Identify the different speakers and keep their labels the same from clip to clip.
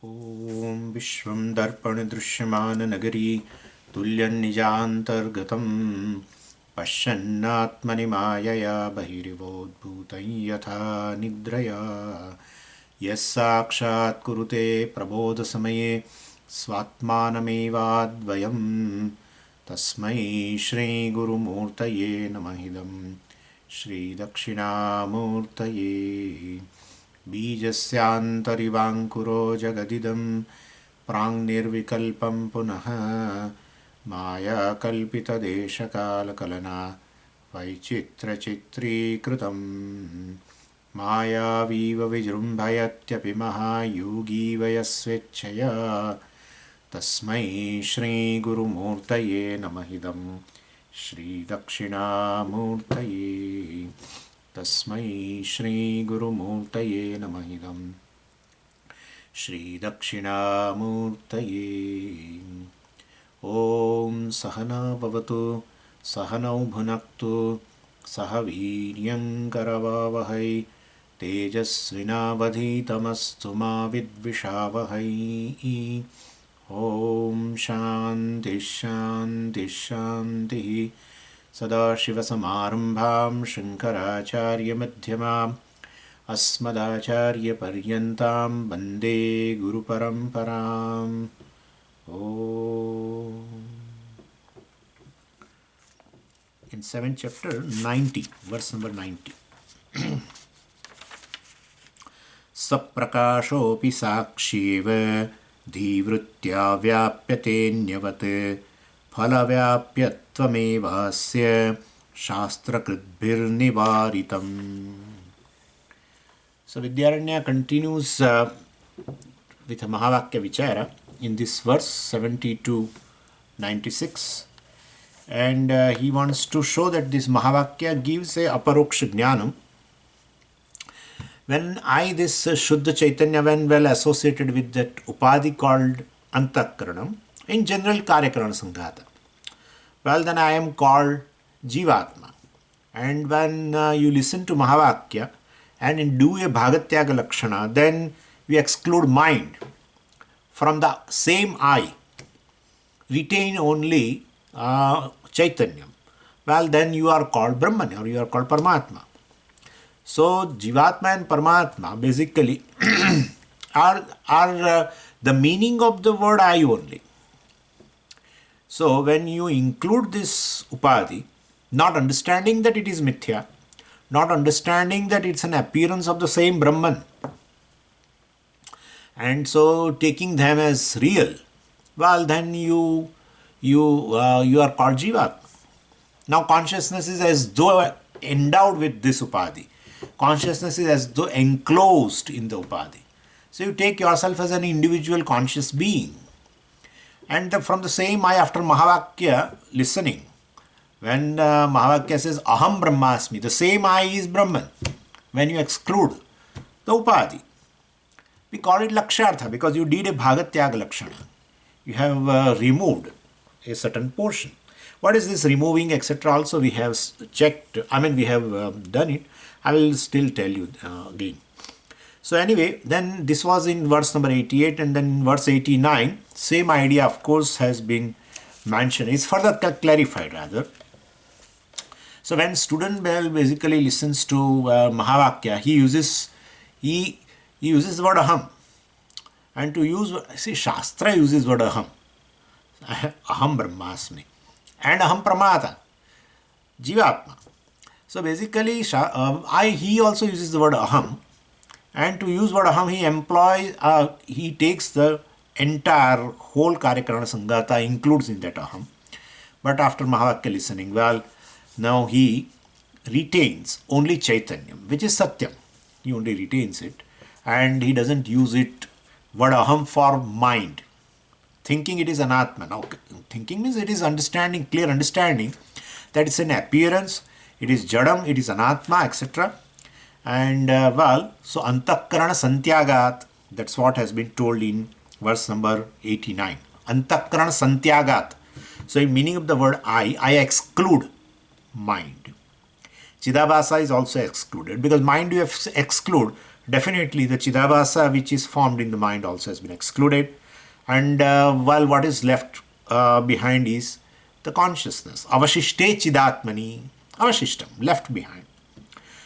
Speaker 1: ॐ विश्वं दर्पणदृश्यमाननगरी तुल्यन्निजान्तर्गतं पश्यन्नात्मनि मायया बहिरिवोद्भूतं यथा निद्रया यः साक्षात् कुरुते प्रबोधसमये स्वात्मानमेवाद्वयं तस्मै श्रीगुरुमूर्तये नमः इदं श्रीदक्षिणामूर्तये बीजस्यान्तरिवाङ्कुरो जगदिदं प्राङ्निर्विकल्पं पुनः मायाकल्पितदेशकालकलना वैचित्र्यचित्रीकृतं मायावीव विजृम्भयत्यपि महायोगी वयस्वेच्छया तस्मै श्रीगुरुमूर्तये नमः इदं श्रीदक्षिणामूर्तये तस्मै श्रीगुरुमूर्तये नमः इदं श्रीदक्षिणामूर्तये ॐ सहना भवतु सहनौ भुनक्तु सह वीर्यङ्करवावहै तेजस्विनावधीतमस्तु मा विद्विषावहै ॐ शान्तिः शान्तिः शान्तिः सदाशिवसमारम्भां शङ्कराचार्यमध्यमाम् अस्मदाचार्यपर्यन्तां वन्दे गुरुपरम्पराम् In 7th chapter 90, verse number 90. सप्रकाशोऽपि साक्ष्येव धीवृत्या व्याप्यतेऽन्यवत् फलव्याप्यत्वमेवास्य शास्त्रकृद्भिर्निवारितम्. So Vidyaranya continues with a Mahavakya Vichara in this verse 70 to 96, and he wants to show that this Mahavakya gives a aparoksha jnanam. When this Shuddha Chaitanya, when well associated with that upadhi called Antakaranam, in general Karyakarana Sanghata, well then I am called Jivatma. And when you listen to Mahavakya and do a Bhagatyaga Lakshana, then we exclude mind from the same I, retain only Chaitanya. Well then you are called Brahman or you are called Paramatma. So Jivatma and Paramatma basically are the meaning of the word I only. So when you include this upadhi, not understanding that it is mithya, not understanding that it's an appearance of the same Brahman, and so taking them as real, well then you are called Jivatma. Now consciousness is as though endowed with this upadhi. Consciousness is as though enclosed in the upadhi. So you take yourself as an individual conscious being. And from the same I, after Mahavakya listening, when Mahavakya says Aham Brahmasmi, the same I is Brahman. When you exclude the upadhi, we call it Lakshartha because you did a Bhagatyaga Lakshana. You have removed a certain portion. What is this removing, etc.? Also we have checked, we have done it. I will still tell you again. So anyway, then this was in verse number 88, and then in verse 89, same idea of course has been mentioned. It's further clarified rather. So when student basically listens to Mahavakya, he uses the word aham. And to use, see, Shastra uses word aham. Aham Brahmasmi. And aham Pramata. Jivatma. So basically, he also uses the word aham. And to use word aham, he takes the entire whole Karyakarana Sanghata, includes in that aham. But after Mahavakya listening, well, now he retains only Chaitanyam, which is Satyam. He only retains it. And he doesn't use it, word aham, for mind. Thinking it is anatma. Now, thinking means it is understanding, clear understanding that it's an appearance, it is jadam, it is anatma, etc. And so antakarana santyagat, that's what has been told in verse number 89. Antakarana santyagat. So in meaning of the word I exclude mind. Chidabhasa is also excluded because mind you have exclude definitely the Chidabhasa which is formed in the mind also has been excluded. And while what is left behind is the consciousness. Avashishte Chidatmani, Avashishtam, left behind.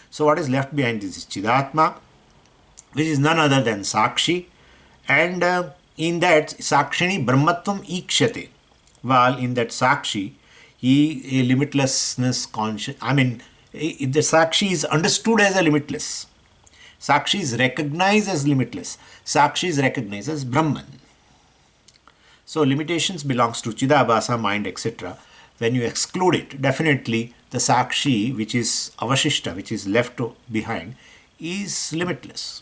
Speaker 1: So what is left behind is Chidatma, which is none other than Sakshi. And in that Sakshini Brahmatvam Ikshate. While in that Sakshi, he a limitlessness conscious. I mean, the Sakshi is understood as a limitless. Sakshi is recognized as limitless. Sakshi is recognized as Brahman. So limitations belongs to Chidabhasa, mind, etc. When you exclude it, definitely the Sakshi, which is Avashishta, which is left behind, is limitless.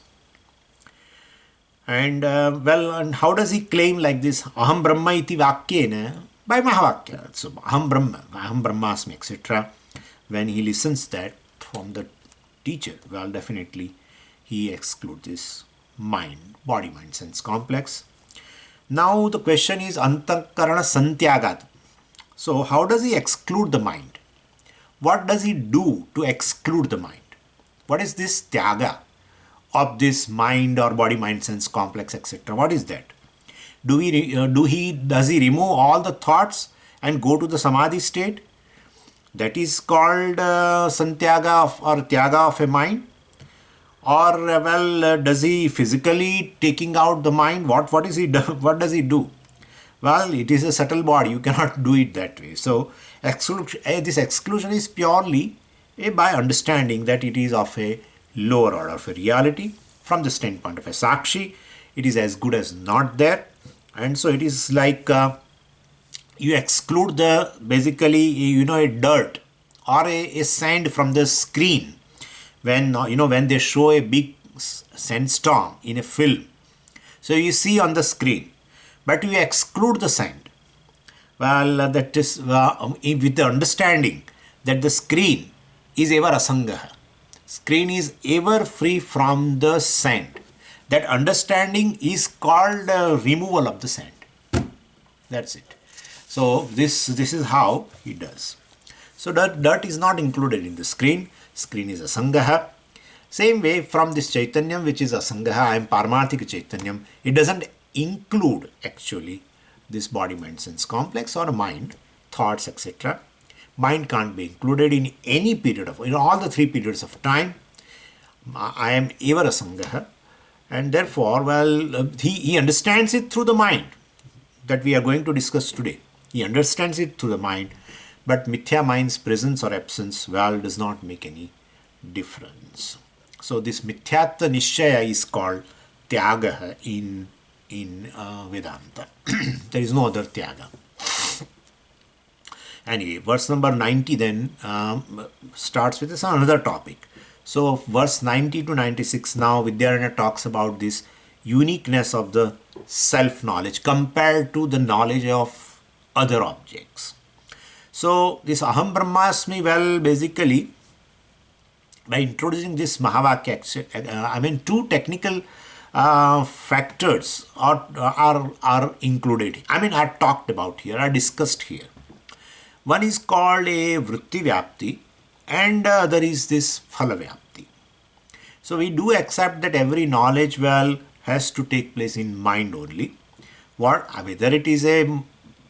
Speaker 1: And and how does he claim like this? Aham Brahma iti vakyena, by Mahavakya. So Aham Brahmasmi, etc. When he listens that from the teacher, well, definitely he excludes this mind, body, mind, sense complex. Now the question is Antakarana Santyagat. So how does he exclude the mind? What does he do to exclude the mind? What is this tyaga of this mind or body, mind, sense complex, etc.? What is that? Does he remove all the thoughts and go to the samadhi state? That is called santyaga or tyaga of a mind. Or does he physically taking out the mind? What is he do? What does he do? Well, it is a subtle body. You cannot do it that way. So this exclusion is purely by understanding that it is of a lower order of a reality. From the standpoint of a sakshi, it is as good as not there. And so it is like you exclude the basically a dirt or a sand from the screen. When when they show a big sandstorm in a film, so you see on the screen, but you exclude the sand. Well, that is with the understanding that the screen is ever asangaha. Screen is ever free from the sand. That understanding is called removal of the sand. That's it. So this is how he does. So dirt is not included in the screen. Screen is asangaha. Same way from this Chaitanyam, which is asangaha, I am Paramarthika Chaitanyam, it doesn't include actually this body, mind, sense complex or mind, thoughts, etc. Mind can't be included in any period of, all the 3 periods of time. I am ever asangaha. And therefore, he understands it through the mind that we are going to discuss today. He understands it through the mind. But mithya mind's presence or absence, does not make any difference. So this mithyatva nishchaya is called tyaga in Vedanta. There is no other tyaga. Anyway, verse number 90 then starts with this another topic. So verse 90 to 96 now Vidyaranya talks about this uniqueness of the self-knowledge compared to the knowledge of other objects. So this Aham Brahmasmi, basically by introducing this Mahavakya, 2 technical factors are included. Are talked about here, are discussed here. One is called a Vritti Vyapti and other is this Phala Vyapti. So we do accept that every knowledge has to take place in mind only. Whether it is a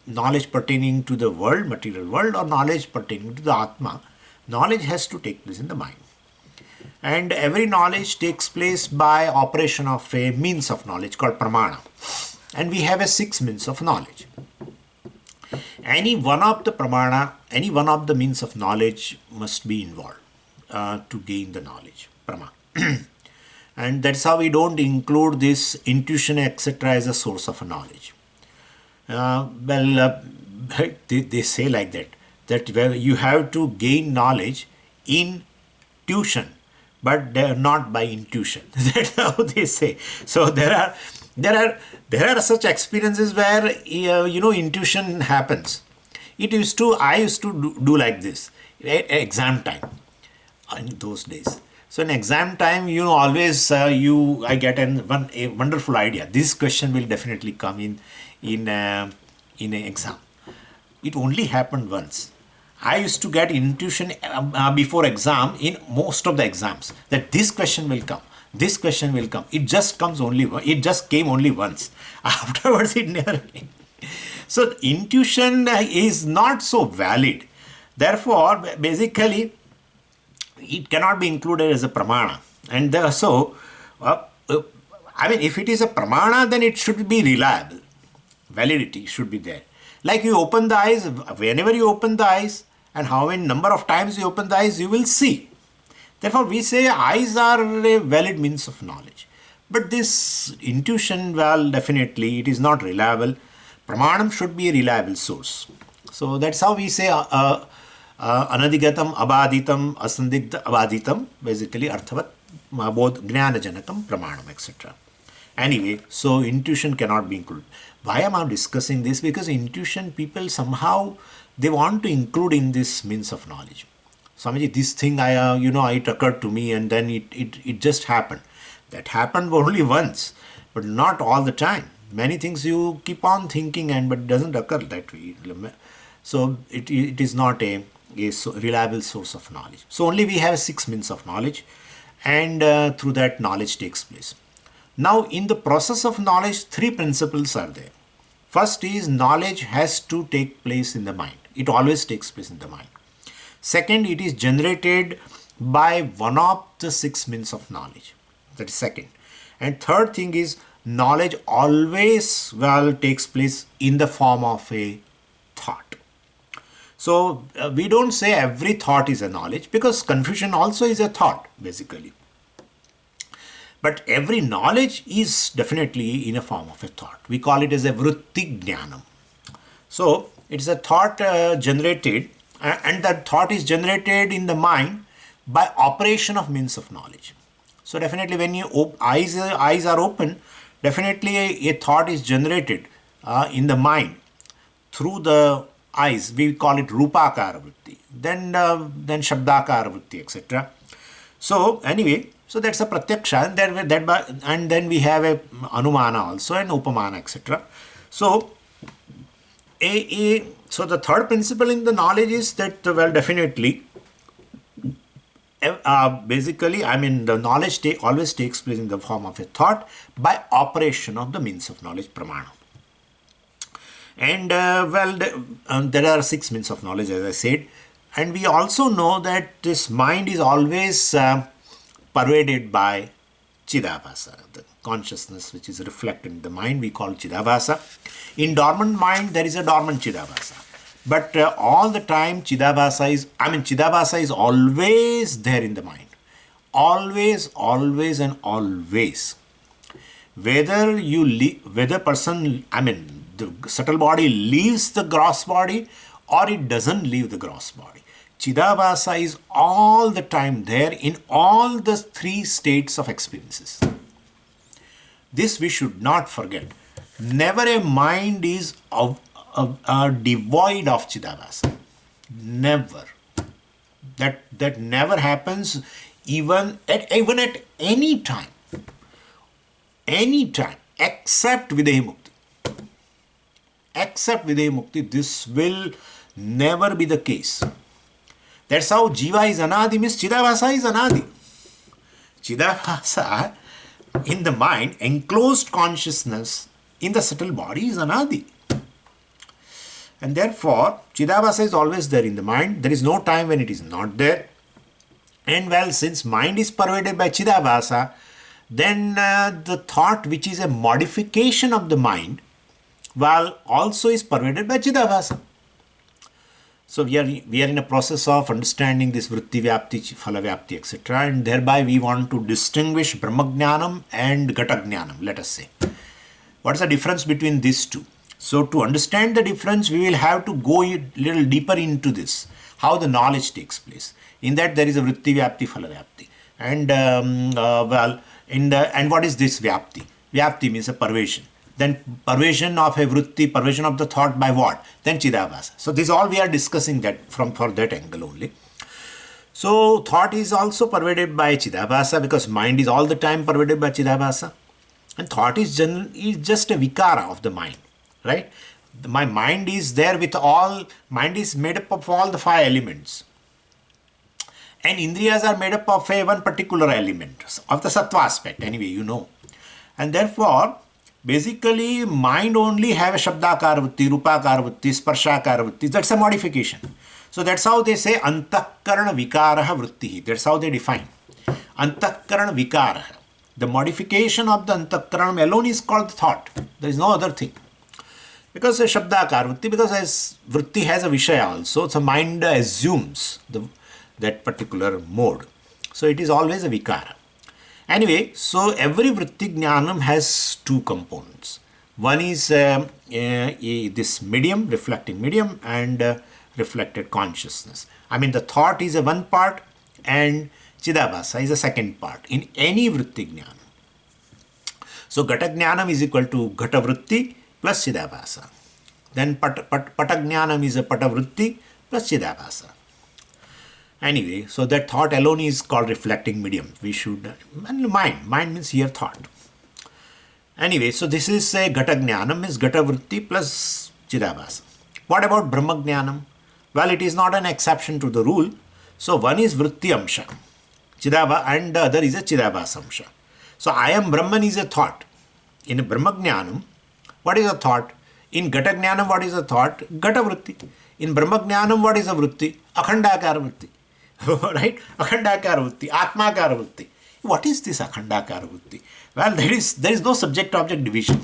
Speaker 1: knowledge pertaining to the world, material world, or knowledge pertaining to the Atma, knowledge has to take place in the mind. And every knowledge takes place by operation of a means of knowledge called pramana. And we have 6 means of knowledge. Any one of the pramana, any one of the means of knowledge must be involved to gain the knowledge, prama. And that's how we don't include this intuition, etc. as a source of knowledge. They say like that you have to gain knowledge in tuition, but not by intuition. That's how they say. So there are such experiences where intuition happens. I used to do like this at exam time in those days. So in exam time, always I get a wonderful idea. This question will definitely come in an exam. It only happened once. I used to get intuition before exam in most of the exams that this question will come. This question will come. It just comes only, it just came only once. Afterwards, it never came. So intuition is not so valid. Therefore, basically, it cannot be included as a pramana. And so, I mean, if it is a pramana, then it should be reliable. Validity should be there. Like you open the eyes, whenever you open the eyes, and how many number of times you open the eyes, you will see. Therefore, we say eyes are a valid means of knowledge. But this intuition, well, definitely it is not reliable. Pramanam should be a reliable source. So that's how we say anadigatam, abaditam, asandigdha, abaditam, basically arthavat, both jnanajanakam, pramanam, etc. Anyway, so intuition cannot be included. Why am I discussing this? Because intuition, people somehow, they want to include in this means of knowledge. Swamiji, this thing, it occurred to me and then it just happened. That happened only once, but not all the time. Many things you keep on thinking but it doesn't occur that way. So it is not a reliable source of knowledge. So only we have 6 means of knowledge, and through that knowledge takes place. Now in the process of knowledge, 3 principles are there. First is knowledge has to take place in the mind. It always takes place in the mind. Second, it is generated by one of the 6 means of knowledge. That is second. And third thing is knowledge always takes place in the form of a thought. So we don't say every thought is a knowledge, because confusion also is a thought basically. But every knowledge is definitely in a form of a thought. We call it as a vritti jnanam. So it's a thought generated, and that thought is generated in the mind by operation of means of knowledge. So definitely when your eyes are open, definitely a thought is generated in the mind through the eyes. We call it rupakara vritti, then shabdakara vritti, etc. So anyway, so that's a pratyaksha, and then we have a anumana also, and upamana, etc. So so the third principle in the knowledge is that, definitely, basically, I mean, the knowledge always takes place in the form of a thought by operation of the means of knowledge, pramana. And there are 6 means of knowledge, as I said. And we also know that this mind is always pervaded by Chidabhasa, the consciousness which is reflected in the mind, we call Chidabhasa. In dormant mind, there is a dormant Chidabhasa. But all the time, Chidabhasa is always there in the mind. Always, always, and always. Whether the subtle body leaves the gross body or it doesn't leave the gross body, Chidabhasa is all the time there in all the 3 states of experiences. This we should not forget. Never a mind is devoid of Chidabhasa. Never. That never happens even at any time. Any time, except Videha Mukti. Except Videha Mukti, this will never be the case. That's how Jiva is Anadi, means Chidabhasa is Anadi. Chidabhasa in the mind, enclosed consciousness in the subtle body is Anadi. And therefore, Chidabhasa is always there in the mind. There is no time when it is not there. And since mind is pervaded by Chidabhasa, then the thought which is a modification of the mind, also is pervaded by Chidabhasa. So we are in a process of understanding this vritti vyapti, phala vyapti, etc. And thereby we want to distinguish Brahmajnanam and Gatajnanam, let us say. What is the difference between these two? So to understand the difference, we will have to go a little deeper into this, how the knowledge takes place. In that there is a vritti vyapti, phala vyapti. And and what is this vyapti? Vyapti means a pervasion. Then pervasion of a vritti, pervasion of the thought by what? Then Chidabhasa. So this all we are discussing that for that angle only. So thought is also pervaded by Chidabhasa, because mind is all the time pervaded by Chidabhasa. And thought is just a vikara of the mind, right? My mind is there with mind is made up of all the 5 elements. And Indriyas are made up of one particular element of the sattva aspect, anyway, you know. And therefore, basically, mind only have a shabdakar vritti, rupakar vritti, sparshakar vritti. That's a modification. So that's how they say antakarana vikaraha vrittihi. That's how they define. Antakarana vikaraha. The modification of the antakaranam alone is called thought. There is no other thing. Because a shabdakar vritti, because as vritti has a vishaya also, so mind assumes that particular mode. So it is always a vikara. Anyway, so every vritti jnanam has two components. One is this medium, reflecting medium, and reflected consciousness. I mean, the thought is a one part and chidabhasa is a second part in any vritti jnanam. So gata jnanam is equal to gata vritti plus chidabhasa. Then pata jnanam is a pata vritti plus chidabhasa. Anyway, so that thought alone is called reflecting medium. We should, and mind means here thought. Anyway, so this is a gata jnanam, is gata vritti plus chidabhasa. What about brahma jnanam? Well, it is not an exception to the rule. So one is vritti amsha, chidabha, and the other is a chidabhasa amsha. So I am Brahman is a thought. In brahma jnanam, what is a thought? In gata jnanam, what is a thought? Gata vritti. In brahma jnanam, what is a vritti? Akhandakara vritti. Right? Akhandakara vritti, Atmakara vritti. What is this Akhandakara vritti? Well, there is no subject-object division.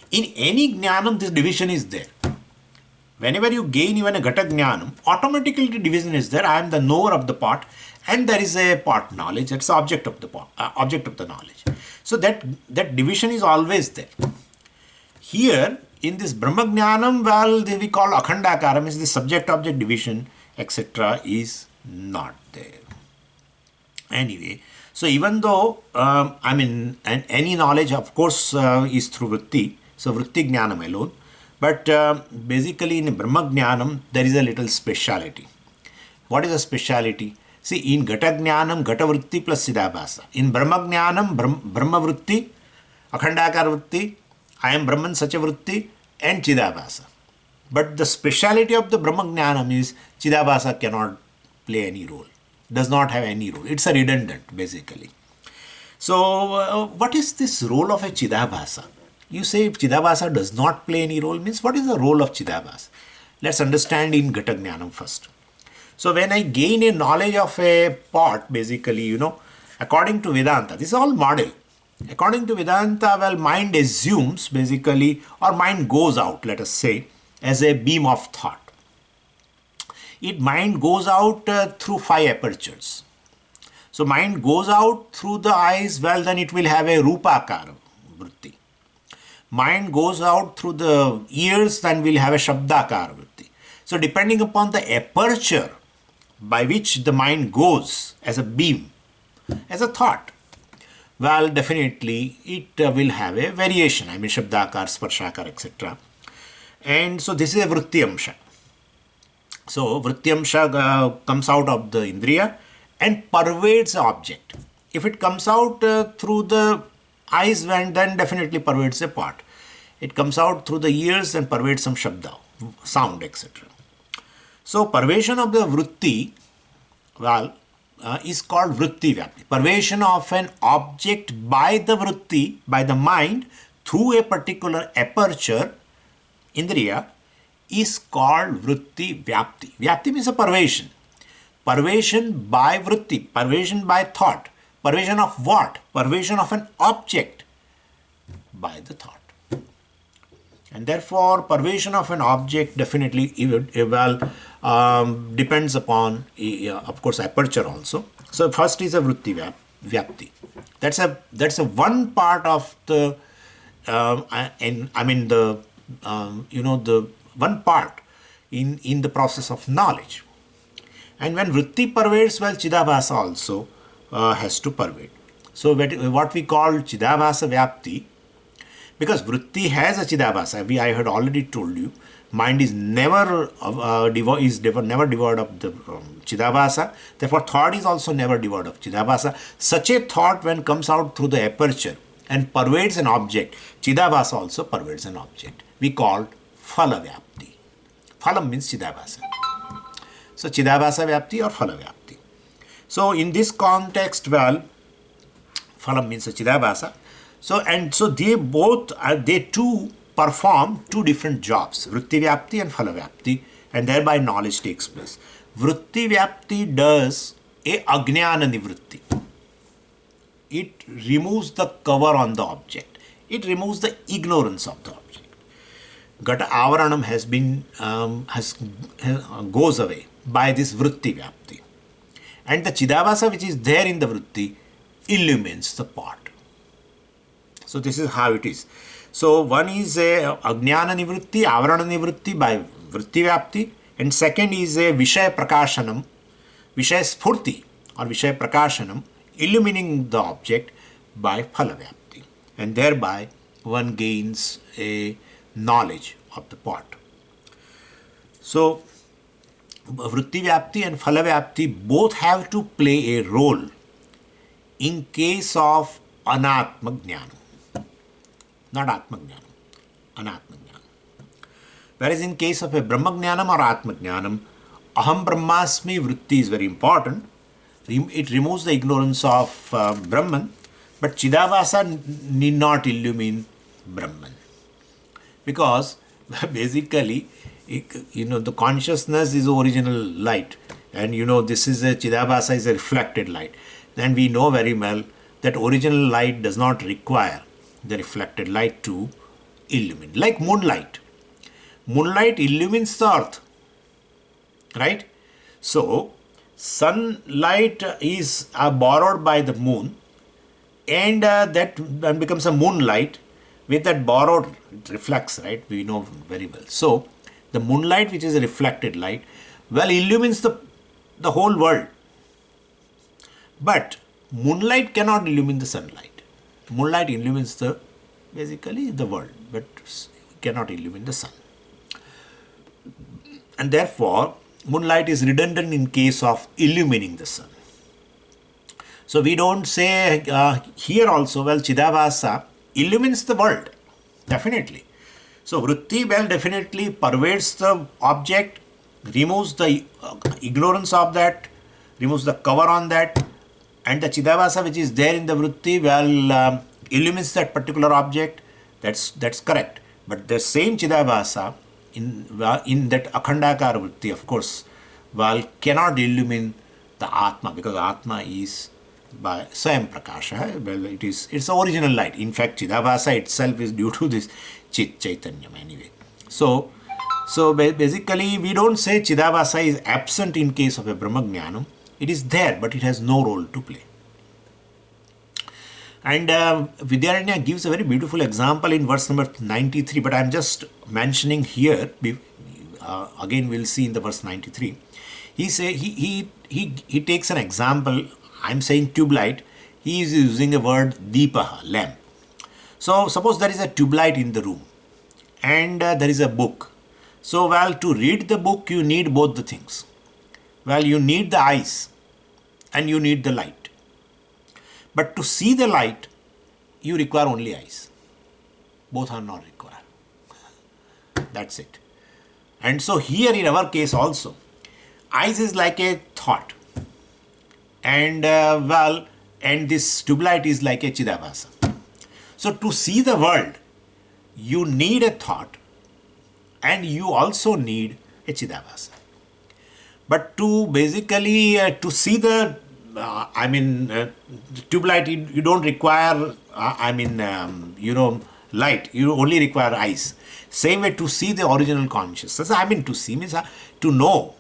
Speaker 1: In any jnanam, this division is there. Whenever you gain even a gata jnanam, automatically the division is there. I am the knower of the pot, and there is a pot knowledge. That's the object of the pot, object of the knowledge. So that division is always there. Here, in this Brahma Jnanam, well, we call Akhandakara, means the subject-object division, etc. is not there. Anyway, so even though, I mean, and any knowledge, of course, is through Vritti, so Vritti Jnanam alone, but basically in Brahma Jnanam, there is a little speciality. What is a speciality? See, in Gata Jnanam, Gata Vritti plus Siddhabhasa. In Brahma Jnanam, Brahma Vritti, Akhandakara Vritti, I am Brahman Sacha Vritti, and Chidabhasa. But the speciality of the Brahma Jnanam is Chidabhasa cannot play any role, does not have any role. It's a redundant, basically. So, what is this role of a Chidabhasa? You say if Chidabhasa does not play any role, means what is the role of Chidabhasa? Let's understand in Gata Jnanam first. So, when I gain a knowledge of a pot, basically, according to Vedanta, this is all model. According to Vedanta, well, mind assumes, basically, or mind goes out, let us say, as a beam of thought. Mind goes out through 5 apertures. So mind goes out through the eyes, well, then it will have a rupakara vritti. Mind goes out through the ears, then will have a shabdakara vritti. So depending upon the aperture by which the mind goes as a beam, as a thought, well, definitely it will have a variation. I mean, shabdakar, sparshakar, etc. And so this is a vritti amsha. So vritti amsha comes out of the indriya and pervades the object. If it comes out through the eyes, then definitely pervades a part. It comes out through the ears and pervades some shabda, sound, etc. So pervasion of the vritti, well, is called vritti vyapti. Pervasion of an object by the vritti, by the mind, through a particular aperture, indriya, is called vritti vyapti. Vyapti means a pervasion. Pervasion by vritti, pervasion by thought. Pervasion of what? Pervasion of an object by the thought. And therefore, pervasion of an object definitely depends upon, of course, aperture also. So first is a vritti vyapti. That's a one part of the, the one part in the process of knowledge. And when vritti pervades, well, chidabhasa also has to pervade. So what we call chidabhasa vyapti, because vritti has a chidabhasa, I had already told you, mind is never devoid of the chidabhasa. Therefore, thought is also never devoid of chidabhasa. Such a thought, when comes out through the aperture and pervades an object, chidabhasa also pervades an object. We call phala vyapti. Phalam means chidabhasa. So chidabhasa vyapti or phala vyapti. So in this context, well, phalam means chidabhasa. So they both they too perform two different jobs, vritti vyapti and phala vyapti, and thereby knowledge takes place. Vritti vyapti does a ajnana nivritti. It removes the cover on the object. It removes the ignorance of the object. Gata avaranam has been goes away by this vritti vyapti, and the chidabhasa which is there in the vritti illumines the pot. So this is how it is. So one is a ajnana nivritti, avarana nivritti by vritti vyapti, and second is a vishaya prakashanam, vishaya spurti or vishaya prakashanam, illumining the object by phala vyapti, and thereby one gains a knowledge of the pot. So vritti vyapti and phala vyapti both have to play a role in case of anatma jnana, not atma jnana, anatma jnana. Whereas in case of a brahma jnanam or atma jnanam, aham brahmasmi vritti is very important. It removes the ignorance of Brahman, but chidabhasa need not illumine Brahman, because basically, the consciousness is original light, and this is a chidabhasa is a reflected light. Then we know very well that original light does not require the reflected light to illumine. Like moonlight. Moonlight illumines the earth, right? So sunlight is borrowed by the moon, and that becomes a moonlight. With that borrowed, it reflects, right? We know very well. So the moonlight, which is a reflected light, well, illumines the whole world. But moonlight cannot illumine the sunlight. Moonlight illumines basically the world, but cannot illumine the sun. And therefore, moonlight is redundant in case of illumining the sun. So we don't say here also, well, chidabhasa illumines the world, definitely. So vritti, well, definitely pervades the object, removes the ignorance of that, removes the cover on that, and the chidabhasa which is there in the vritti, well, illumines that particular object. That's correct. But the same chidabhasa in that akhandakara vritti, of course, well, cannot illumine the atma, because atma is by Swayam Prakasha. Well, it's original light. In fact, chidabhasa itself is due to this chit chaitanyam anyway. So basically we don't say chidabhasa is absent in case of a brahma jnanam. It is there, but it has no role to play. And Vidyaranya gives a very beautiful example in verse number 93, but I am just mentioning here, again we'll see in the verse 93. He takes an example. I'm saying tube light. He is using a word deepaha, lamp. So suppose there is a tube light in the room, and there is a book. So, well, to read the book you need both the things. Well, you need the eyes and you need the light. But to see the light, you require only eyes. Both are not required. That's it. And so here in our case also, eyes is like a thought. And and this tube light is like a chidabhasa. So to see the world, you need a thought, and you also need a chidabhasa. But to basically to see the tube light, you don't require light. You only require eyes. Same way to see the original consciousness. To see means to know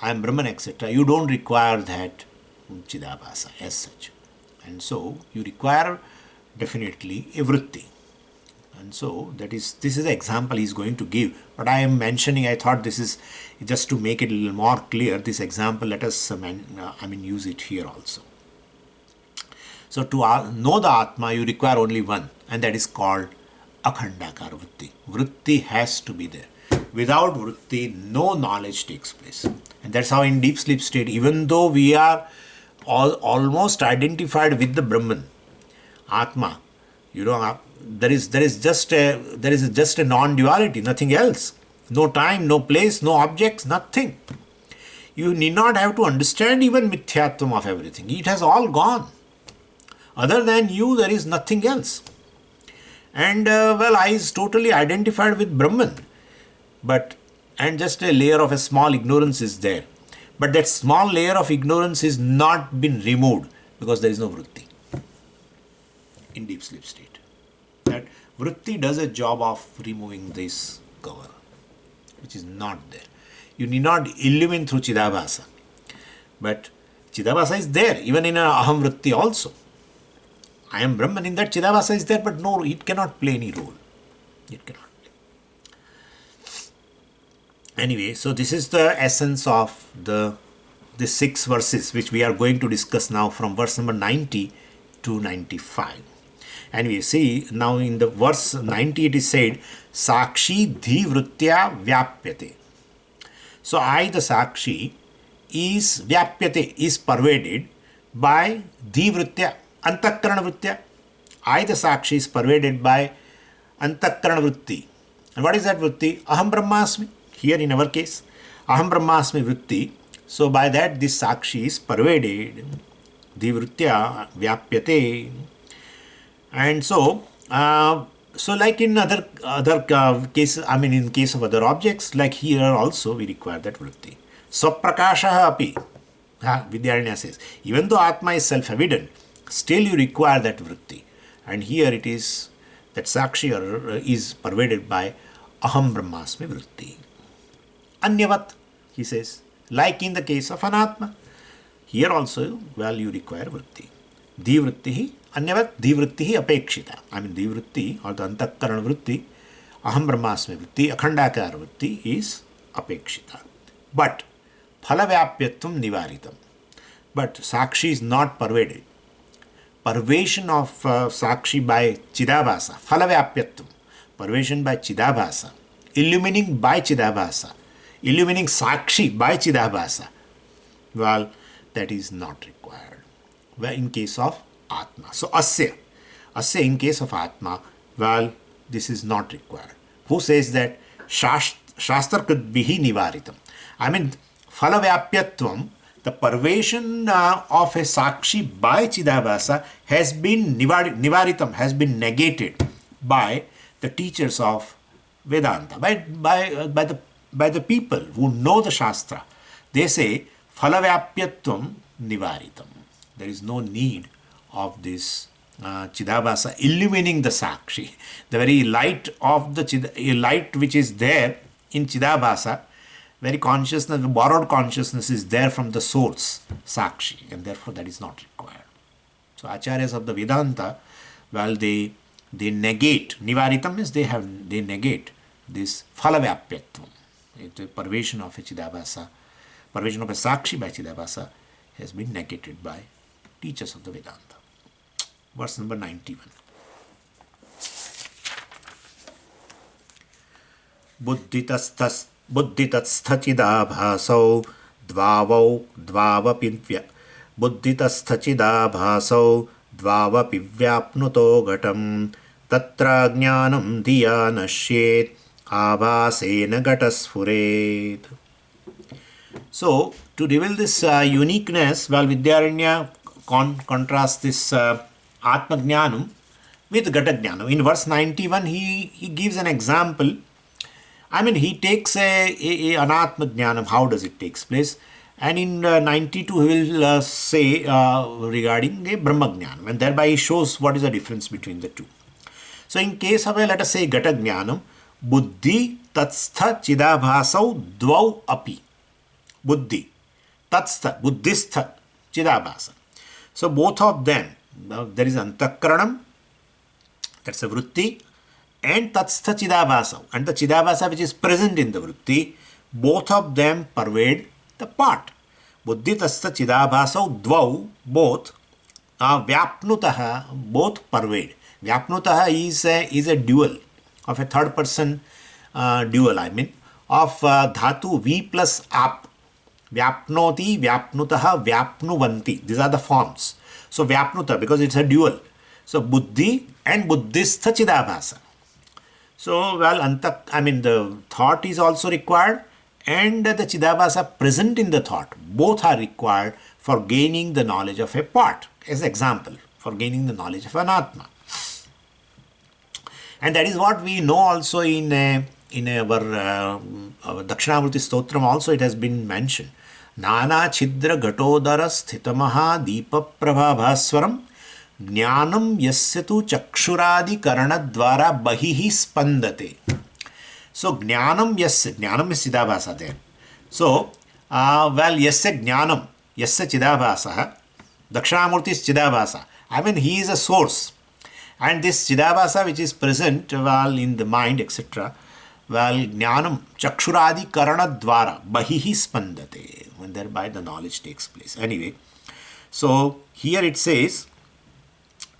Speaker 1: I am Brahman, etc. You don't require that chidabhasa as such. And so you require definitely a vritti. And so this is the example he is going to give. But I am mentioning, I thought this is just to make it a little more clear. This example, let us use it here also. So to know the Atma, you require only one, and that is called akhandakara vritti. Vritti has to be there. Without vritti, no knowledge takes place. And that's how in deep sleep state, even though we are almost identified with the Brahman, Atma, there is just a non-duality, nothing else. No time, no place, no objects, nothing. You need not have to understand even mithyatvam of everything. It has all gone. Other than you, there is nothing else. And I is totally identified with Brahman. And just a layer of a small ignorance is there. But that small layer of ignorance is not been removed because there is no vritti in deep sleep state. That vritti does a job of removing this cover, which is not there. You need not illumine through Chidabhasa. But Chidabhasa is there, even in an Aham vritti also. I am Brahman, in that Chidabhasa is there, but no, it cannot play any role. It cannot play. Anyway, so this is the essence of the 6 verses which we are going to discuss now from verse number 90 to 95. And we see now in the verse 90 it is said, Sakshi dhi vrittya vyapyate. So I, the Sakshi, is vyapyate, is pervaded by dhi vrittya, antakarana vrittya. I, the Sakshi, is pervaded by antakarana vritti. And what is that vritti? Aham brahmasmi. Here in our case, aham brahmasmi vritti. So by that this Sakshi is pervaded, dhi vrittya vyapyate. And so, like in other cases, I mean in case of other objects, like here also we require that vritti. Swaprakashaha api, Vidyaranya says, even though Atma is self-evident, still you require that vritti. And here it is that Sakshi is pervaded by Aham Brahmasmi vritti. Anyavat, he says, like in the case of Anatma, here also, you require vritti. Divritti Anyavat divritti apekshita. I mean divritti or the antakarana vritti, aham brahmasmi vritti, akhandakara vritti is apekshita. But phalavyapyatvam nivaritam. But Sakshi is not pervaded. Pervasion of Sakshi by Chidabhasa, phalavyapyatvam, pervasion by Chidabhasa, illumining by Chidabhasa, illumining Sakshi by Chidabhasa, that is not required. In case of Atma. So asya in case of Atma, this is not required. Who says that? Shastra could be nivaritam. I mean, phalavyapyatvam, the pervasion of a Sakshi by Chidabhasa has been nivaritam, has been negated by the teachers of Vedanta, by the people who know the Shastra. They say phalavyapyatvam nivaritam. There is no need of this Chidabhasa illumining the Sakshi. The very light of the light which is there in Chidabhasa, very consciousness, borrowed consciousness is there from the source, Sakshi, and therefore that is not required. So Acharyas of the Vedanta, they negate, nivaritam means they negate this phalavyapyatvam, the pervasion of a Chidabhasa, pervasion of a Sakshi by Chidabhasa has been negated by teachers of the Vedanta. Verse number 91. Buddhitatsthachidabhasau dvavapivya Buddhitatsthachidabhasau dvavapivyapnuto gatam tatra jnanam diya nashyet abhasena gatasfuret. So, to reveal this uniqueness, Vidyaranya contrasts this Atma Jnanam with Gata Jnanam. In verse 91, he gives an example. I mean, he takes an Anatma Jnanam, how does it take place? And in 92, he will say regarding a Brahma Jnanam, and thereby he shows what is the difference between the two. So, in case of let us say Gata Jnanam, Buddhi tatstha chidabhasau dvau api. Buddhi, tatstha, buddhistha, chidabhasa. So both of them, there is antakaranam, that's a vritti, and tatstha chidabhasa, and the chidabhasa which is present in the vritti, both of them pervade the part. Buddhi tatstha chidabhasa dvau, both, vyapnutaha, both pervade. Vyapnutaha is a dual of a third person dual, I mean, of dhatu v plus ap. Vyapnoti, vyapnutaha, vyapnuvanti. These are the forms. So vyapnuta, because it's a dual. So buddhi and buddhistha chidabhasa. So, the thought is also required and the Chidabhasa present in the thought, both are required for gaining the knowledge of a part. As example, for gaining the knowledge of an Atma. And that is what we know also in our Dakshinamurti Stotram also it has been mentioned. Nana Chidra Gatodara Sthitamaha Deepa Prabhabhaswaram Jnanam Yasyatu Chakshuradi Karanadvara Bahihi Spandate. So Jnanam Yasya, Jnanam is Chidabhasa there. So, Yasya Jnanam, Yasya Chidabhasa, Dakshinamurti is Chidabhasa. I mean, he is a source. And this Chidabhasa which is present in the mind, etc., Jnanam Chakshuradi Karana Dvara Bahihi Spandate, when thereby the knowledge takes place. Anyway, so here it says,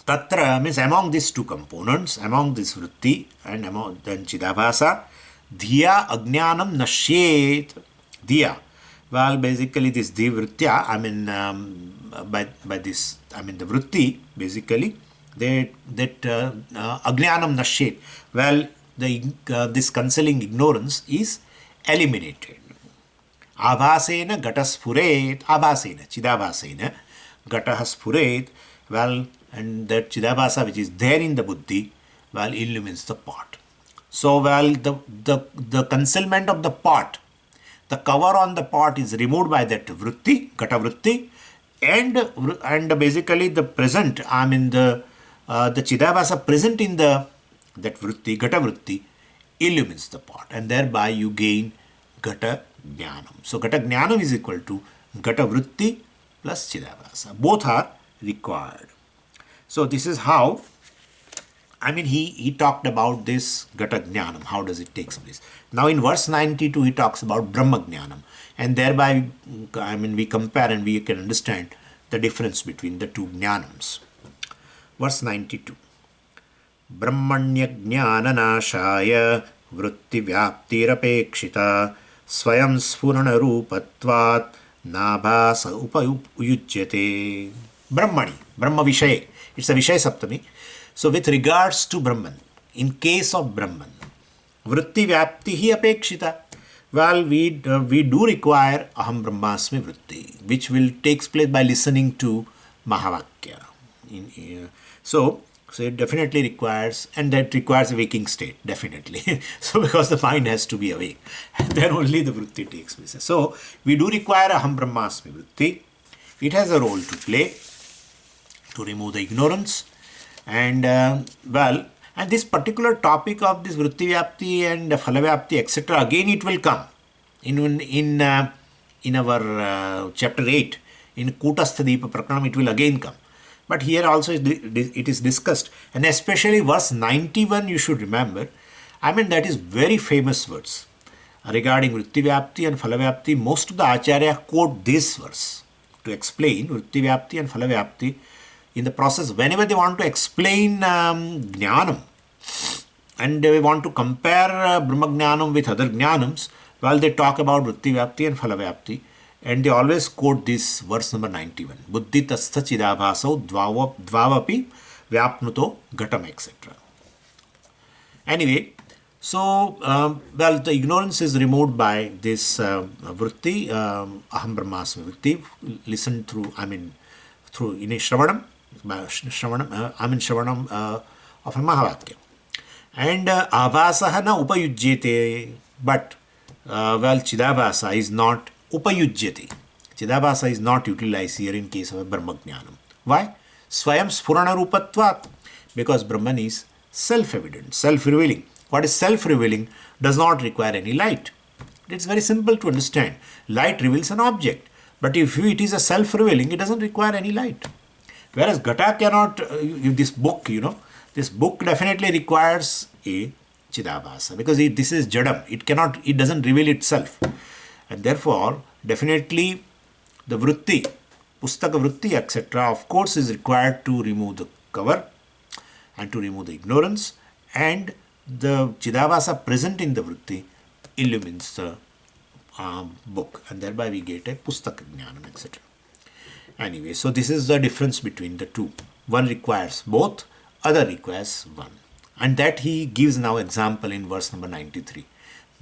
Speaker 1: Tatra means among these two components, among this Vritti and among then Chidabhasa, Dhiya Ajnanam Nashyet. Dhiya. Well, basically this Dhivritya, I mean, by this, I mean the Vritti, basically, that Ajnanam Nashyet. Well, this concealing ignorance is eliminated. Abhasena Gataspuret, Abhasena, Chidabhasena, Gatahaspuret, well, and that Chidabhasa which is there in the Buddhi, well, illumines the pot. So, well, the concealment of the pot, the cover on the pot is removed by that Vritti, Gata Vritti, and basically the present, I mean the Chidabhasa present in that Vritti, Gata Vritti, illumines the pot, and thereby you gain Gata Jnanam. So Gata Jnanam is equal to Gata Vritti plus Chidabhasa. Both are required. So this is how, I mean, he talked about this Gata Jnanam, how does it take place. Now in verse 92 he talks about Brahma Jnanam, and thereby, I mean, we compare and we can understand the difference between the two Jnanams. Verse 92. Brahmanya Jnana Nashaya Vritti Vyaptirapekshita Swayam Spurana Rupatvat Nabhasa Upayujyate. Brahmani, Brahma Vishay. It's a Vishay Saptami. So with regards to Brahman, in case of Brahman, Vritti Vyaptihi Apekshita. Well, we do require Aham Brahmasmi Vritti, which will takes place by listening to Mahavakya. So it definitely requires, and that requires a waking state, definitely. So because the mind has to be awake, and then only the Vritti takes place. So we do require Aham Brahmasmi Vritti. It has a role to play to remove the ignorance. And and this particular topic of this Vritti Vyapti and Phala Vyapti, etc., again it will come in our chapter 8, in Kutastha Deepa Prakaranam, it will again come. But here also it is discussed, and especially verse 91 you should remember. I mean, that is very famous words regarding Vritti Vyapti and Phala Vyapti. Most of the Acharya quote this verse to explain Vritti Vyapti and Phala Vyapti. In the process, whenever they want to explain Jnanam and they want to compare Brahma Jnanam with other Jnanams, well, they talk about Vritti Vyapti and Phala Vyapti, and they always quote this verse number 91. Buddhi tastha chidabhasau dvavapi vyapnuto gatam, etc. Anyway, so, the ignorance is removed by this Vritti, Aham Brahmasmi Vritti, listened through, I mean, through Shravanam of a Mahavakya. And Abhasaha na upayujyate, but Chidabhasa is not upayujyate. Chidabhasa is not utilized here in case of a Brahma Jnanam. Why? Swayam Spurana Rupatvat, because Brahman is self-evident, self-revealing. What is self-revealing does not require any light. It's very simple to understand. Light reveals an object, but if it is a self-revealing, it doesn't require any light. Whereas Gata cannot, this book definitely requires a Chidabhasa, because this is Jadam. It doesn't reveal itself. And therefore, definitely the Vritti, Pustaka Vritti, etc., of course, is required to remove the cover and to remove the ignorance, and the Chidabhasa present in the Vritti illumines the book, and thereby we get a Pustaka Jnanam, etc. Anyway, so this is the difference between the two. One requires both, other requires one. And that he gives now example in verse number 93.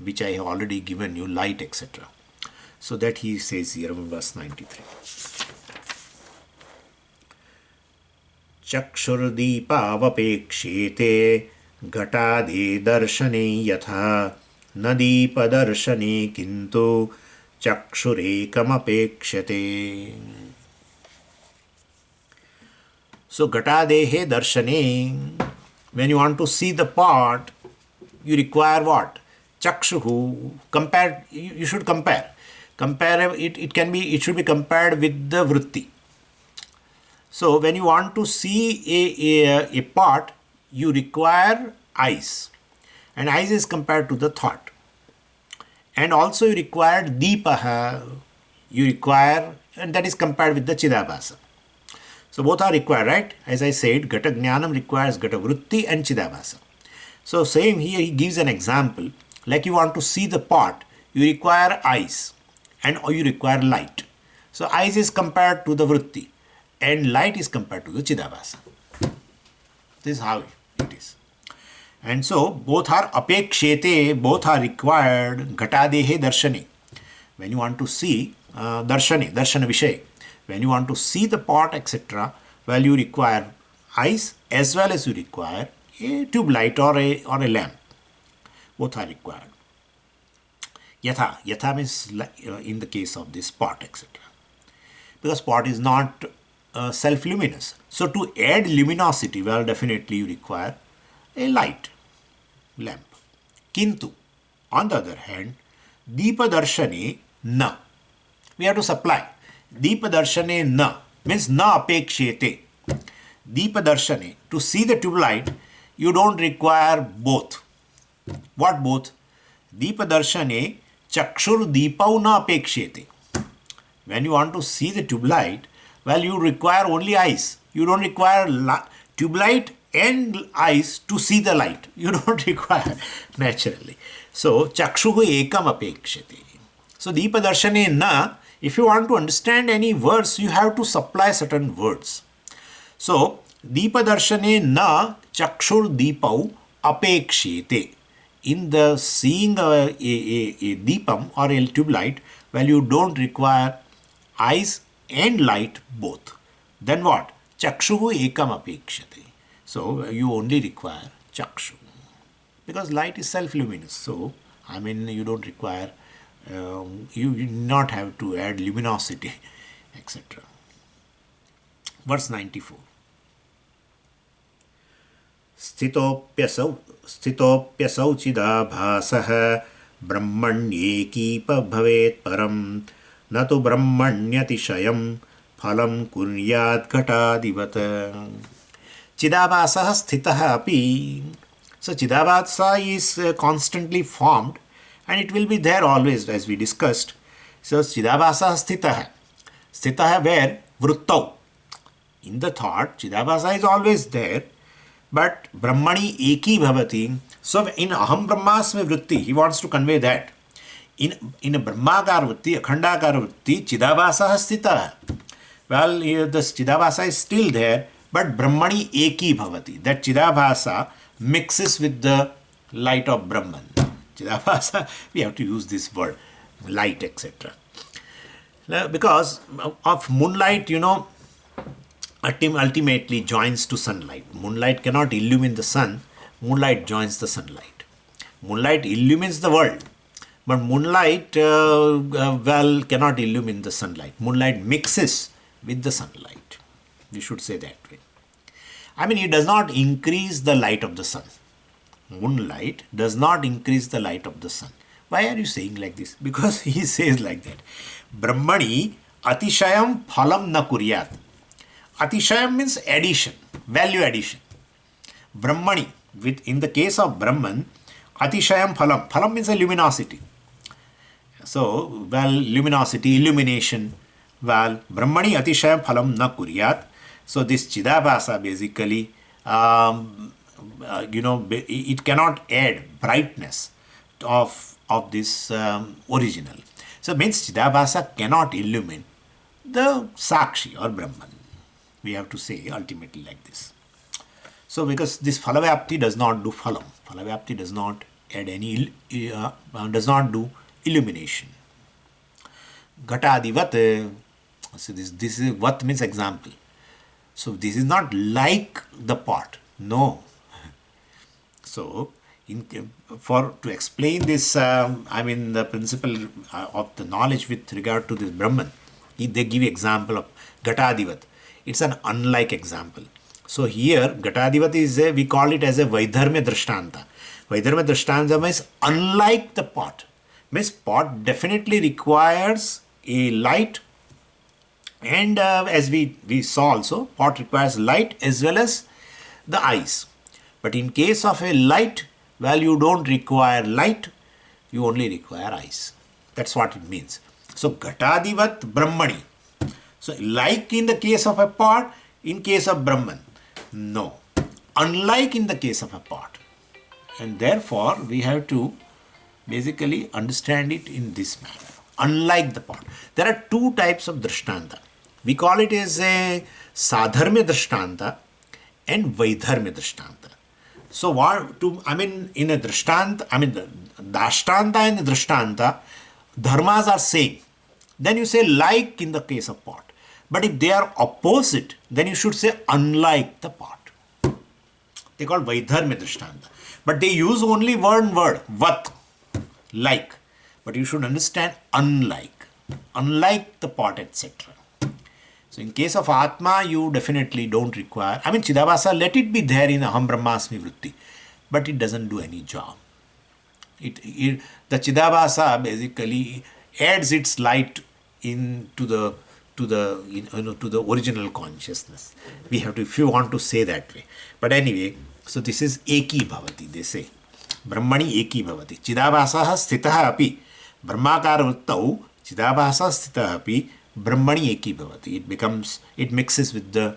Speaker 1: which I have already given you, light, etc. So that he says here in verse 93. चक्षुर्दीपावपेक्षेते घटादे दर्शने यथा न दीपदर्शने किन्तु चक्षुरेकमपेक्षते. So घटादेहे दर्शने, when you want to see the pot, you require what? Chakshuhu. Compare. You should compare. Compare it. It should be compared with the vritti. So when you want to see a pot, you require eyes, and eyes is compared to the thought. And also you require deepaha. You require, and that is compared with the chidabhasa. So both are required, right? As I said, Gata Jnanam requires Gata Vritti and Chidabhasa. So same here, he gives an example. Like you want to see the pot, you require eyes and or you require light. So eyes is compared to the Vritti and light is compared to the Chidabhasa. This is how it is. And so both are apekshete, both are required Gatadehe Darshane. When you want to see Darshane Vishay, when you want to see the pot, etc., well, you require eyes as well as you require a tube light or a lamp. Both are required. Yatha means in the case of this pot, etc. Because pot is not self-luminous. So to add luminosity, well, definitely you require a light, lamp. Kintu, on the other hand, Deepa Darshane na. We have to supply. Deepa Darshane na means na apekshete. Deepa Darshane, to see the tube light, you don't require both. What both? Deepa Darshane chakshur deepau na apekshete. When you want to see the tube light, well, you require only eyes. You don't require tube light and eyes to see the light. You don't require naturally. So chakshuhu ekam apekshete. So Deepa Darshane na, if you want to understand any words, you have to supply certain words. So Deepa Darshane na chakshur deepau apekshete. In the seeing a deepam or a tube light, well, you don't require eyes and light both. Then what? Chakshuhu ekam apekshate. So you only require chakshu. Because light is self-luminous. So, I mean, you don't require, you not have to add luminosity, etc. Verse 94. स्थितोऽप्यसौ चिदाभासः ब्रह्मण्येकीप भवेत् परं न तु ब्रह्मण्यतिशयं फलं कुर्यात् घटादिवत्. Chidabhasa sthitah api. So Chidabhasa is constantly formed and it will be there always, as we discussed. So Chidabhasa sthitah. Sthitah where? Vruttau. In the thought, Chidabhasa is always there, but Brahmani eki bhavati. So in Aham Brahmasmi vritti, he wants to convey that. In a Brahmakar vritti, Akhandakar vritti, Chidabhasa sthitah. Well, here the Chidabhasa is still there, but Brahmani eki bhavati. That Chidabhasa mixes with the light of Brahman. Chidabhasa, we have to use this word, light, etc. Because of moonlight, ultimately joins to sunlight. Moonlight cannot illumine the sun. Moonlight joins the sunlight. Moonlight illumines the world. But moonlight, cannot illumine the sunlight. Moonlight mixes with the sunlight. We should say that way. I mean, it does not increase the light of the sun. Moonlight does not increase the light of the sun. Why are you saying like this? Because he says like that. Brahmani atishayam phalam na kuryat. Atishayam means addition, value addition. Brahmani, in the case of Brahman, atishayam phalam. Phalam means a luminosity. So, luminosity, illumination. Brahmani atishayam phalam na kuryat. So this Chidabhasa basically, it cannot add brightness of this original. So means Chidabhasa cannot illumine the Sakshi or Brahman. We have to say ultimately like this. So because this Phalavapti does not do Phalam. Phalavapti does not does not do illumination. Ghatadivat. So this is what means example. So this is not like the pot. No. So for to explain this, the principle of the knowledge with regard to this Brahman, they give example of Ghatadivat. It's an unlike example. So here Ghatadivat is we call it as a Vaidharmya Drishtanta. Vaidharmya Drishtanta means unlike the pot. Means pot definitely requires a light, and as we saw also, pot requires light as well as the eyes. But in case of a light, well, you don't require light, you only require eyes. That's what it means. So Ghatadivat Brahmani. So like in the case of a pot, in case of Brahman, no. Unlike in the case of a pot. And therefore, we have to basically understand it in this manner. Unlike the pot. There are two types of Drishtanta. We call it as a Sadharmya Drishtanta and Vaidharmya Drishtanta. So in a Drishtanta, the Dashtanta and the Drishtanta, dharmas are same. Then you say like in the case of pot. But if they are opposite, then you should say unlike the pot. They call Vaidharmya Drishtanta. But they use only one word, vat, like. But you should understand unlike the pot, etc. So in case of Atma, you definitely don't require, Chidabhasa, let it be there in Aham Brahmasmi Vritti, but it doesn't do any job. The Chidabhasa basically adds its light to the original consciousness. We have to, if you want to say that way. But anyway, so this is Eki Bhavati, they say. Brahmani Eki Bhavati. Chidabhasa Sthitaha api. Brahmakara Vrittau Chidabhasa Sthitaha api. Brahmani Eki Bhavati. It mixes with the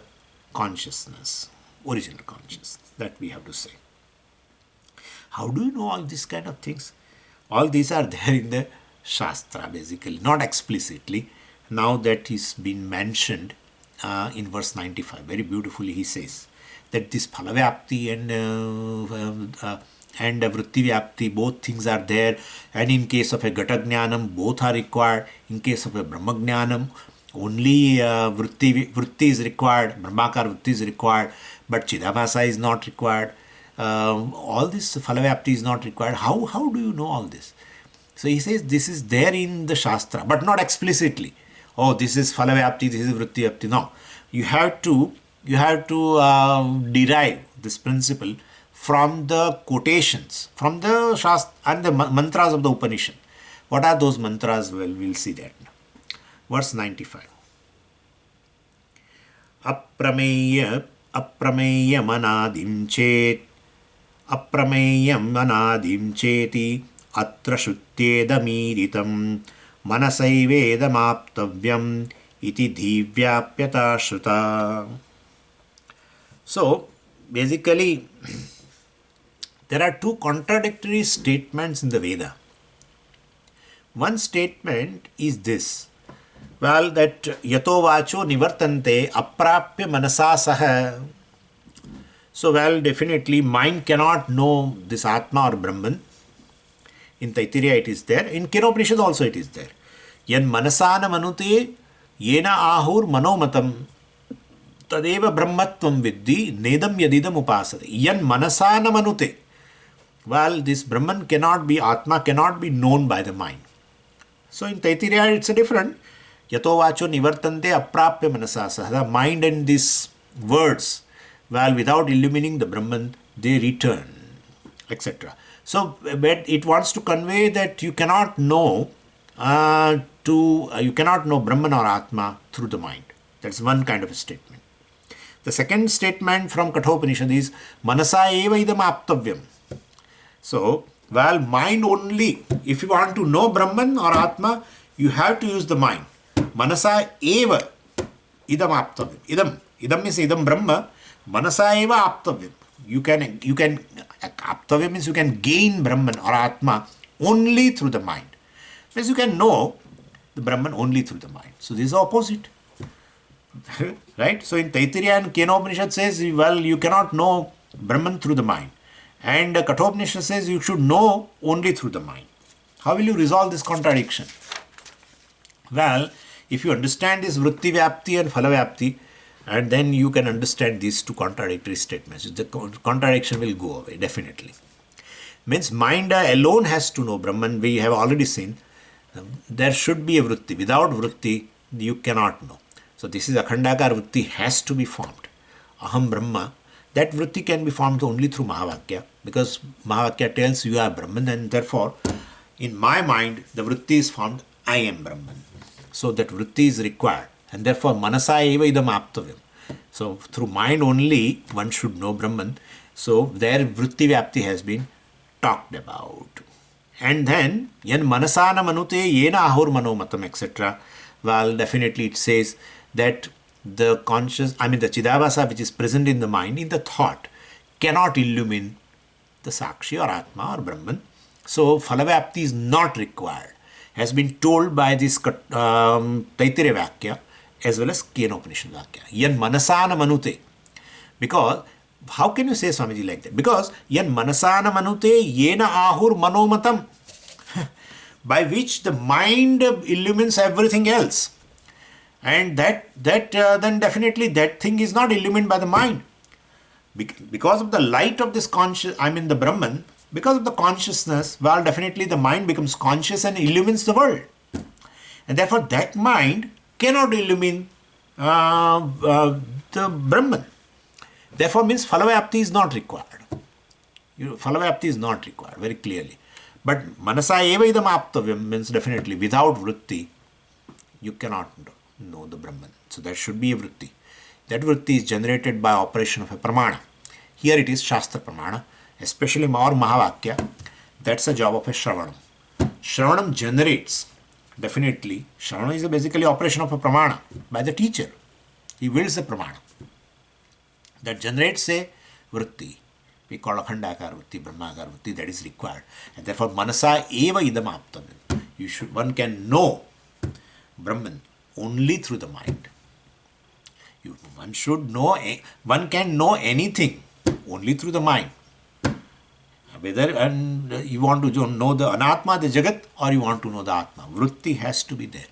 Speaker 1: consciousness, original consciousness. That we have to say. How do you know all these kind of things? All these are there in the Shastra, basically, not explicitly. Now that is been mentioned in verse 95, very beautifully he says that this Phalavyapti and Vritti Vyapti, both things are there, and in case of a Gata Jnanam, both are required. In case of a Brahma Jnanam, only Vritti is required, Brahmakar Vritti is required, but Chidabhasa is not required. All this Phalavyapti is not required. How do you know all this? So he says this is there in the Shastra, but not explicitly. Oh, this is Phalavyapti, this is Vritti Vyapti. No, you have to derive this principle from the quotations, from the Shastra and the mantras of the Upanishad. What are those mantras? Well, we'll see that now. Verse 95. Aprameya manadim chet, aprameya manadim cheti, atra shutyedamiritam, manasaivedamaptavyam, iti dhivyapyata shruta. So, basically, there are two contradictory statements in the Veda. One statement is this. Well, that yato vacho nivartante aprapya manasa saha. So, well, definitely mind cannot know this Atma or Brahman. In Taittiriya it is there. In Kenopanishad also it is there. Yan manasana manute yena ahur manomatam tadeva brahmatvam viddhi nedam yadidam upasate. Yan manasana manute. Well, this Brahman cannot be, Atma cannot be known by the mind. So in Taittiriya it's a different. Yato vacho nivartante aprapya manasasa. The mind and these words, well, without illumining the Brahman, they return, etc. So, but it wants to convey that you cannot know you cannot know Brahman or Atma through the mind. That's one kind of a statement. The second statement from Kathopanishad is manasa eva idam aptavyam. So, well, mind only. If you want to know Brahman or Atma, you have to use the mind. Manasa eva idam aptavyam. Idam means idam Brahma. Manasa eva aptavyam. You can aptavyam means you can gain Brahman or Atma only through the mind. Means you can know the Brahman only through the mind. So this is the opposite. Right? So in Taittiriya and Kenopanishad says, well, you cannot know Brahman through the mind. And Kathopanishad says you should know only through the mind. How will you resolve this contradiction? Well, if you understand this vritti vyapti and phala vyapti, and then you can understand these two contradictory statements. The contradiction will go away, definitely. Means mind alone has to know Brahman. We have already seen there should be a vritti. Without vritti, you cannot know. So this is akhandakar vritti has to be formed. Aham Brahma. That vritti can be formed only through Mahavakya, because Mahavakya tells you are Brahman, and therefore in my mind the vritti is formed, I am Brahman. So that vritti is required, and therefore manasa eva idam aptavyam. So through mind only one should know Brahman. So there vritti vyapti has been talked about. And then yan manasana manute yena ahur manomatam, etc. Well, definitely it says that the conscious, the Chidabhasa which is present in the mind, in the thought, cannot illumine the Sakshi or Atma or Brahman. So Phalavapti is not required, has been told by this Taittiriya Vakya as well as Kenopanishad Vakya. Yan manasana manute. Because, how can you say Swamiji like that? Because yan manasana manute yena ahur manomatam, by which the mind illumines everything else. And that then definitely that thing is not illumined by the mind. Because of the light of this the Brahman, because of the consciousness, well, definitely the mind becomes conscious and illumines the world. And therefore that mind cannot illumine the Brahman. Therefore means Phalavapti is not required. Phalavapti is not required, very clearly. But Manasa eva idam aptavyam means definitely without vritti, you cannot know the Brahman. So there should be a vritti. That vritti is generated by operation of a pramana. Here it is Shastra pramana, especially more Mahavakya. That's the job of a Shravanam. Shravanam generates, definitely, Shravana is basically operation of a pramana by the teacher. He wills the pramana. That generates a vritti. We call akhandakar vritti, brahmakar vritti, that is required. And therefore, manasa eva idam aptam. One can know Brahman only through the mind. One can know anything only through the mind. Whether you want to know the anatma, the jagat, or you want to know the atma, vritti has to be there.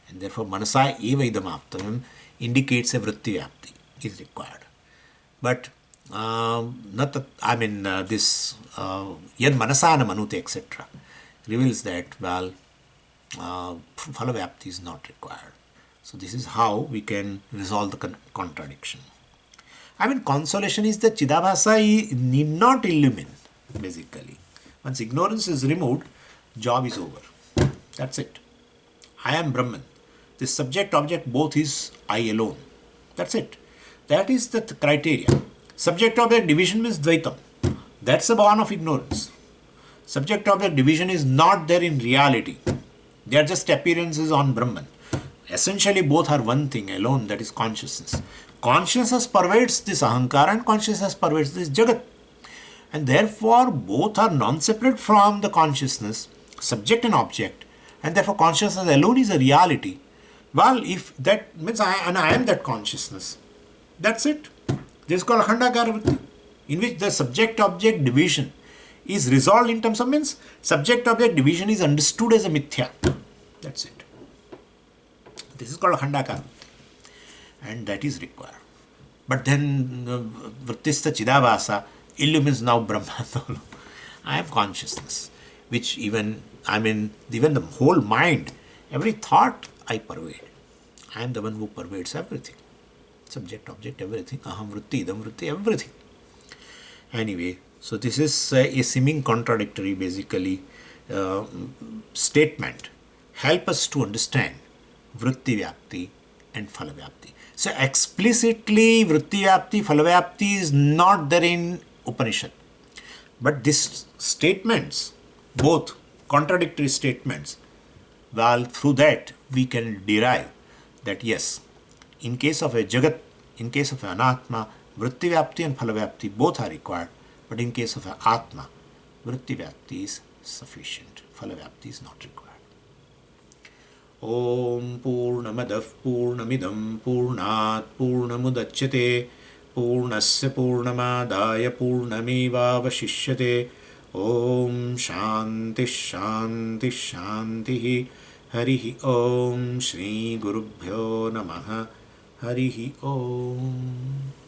Speaker 1: And therefore, manasa eva idam aptam indicates a vritti vyapti is required. But this yan manasana manute, etc. reveals that, well, Phalavapti is not required. So this is how we can resolve the contradiction. Consolation is that Chidabhasa need not illumine, basically. Once ignorance is removed, job is over. That's it. I am Brahman. This subject-object both is I alone. That's it. That is the criteria. Subject-object division means Dvaitam. That's the born of ignorance. Subject-object division is not there in reality. They are just appearances on Brahman. Essentially, both are one thing alone, that is consciousness. Consciousness pervades this ahankara and consciousness pervades this jagat. And therefore, both are non-separate from the consciousness, subject and object. And therefore, consciousness alone is a reality. Well, if that means I am that consciousness, that's it. This is called akhandakara vritti, in which the subject-object division is resolved in terms of means subject-object division is understood as a mithya. That's it. This is called akhandakara vritti, and that is required. But then vrittistha chidabhasa illumines now Brahman. I am consciousness, which even the whole mind, every thought I pervade. I am the one who pervades everything. Subject, object, everything. Aham vritti, idam vritti, everything. Anyway, so this is a seeming contradictory, basically, statement. Help us to understand vritti vyapti and phala vyapti. So explicitly, vritti vyapti, phala vyapti is not there in Upanishad. But these statements, both contradictory statements, well, through that we can derive that yes, in case of a jagat, in case of an atma, vritti vyapti and phala vyapti both are required. But in case of an atma, vritti vyapti is sufficient. Phala vyapti is not required. Om Purnamadav Purnamidam Purnat Purnamudachyate पूर्णस्य पूर्णमादाय पूर्णमेवावशिष्यते। ॐ शान्तिः शान्तिः शान्तिः। हरिः ॐ। श्रीगुरुभ्यो नमः। हरिः ॐ।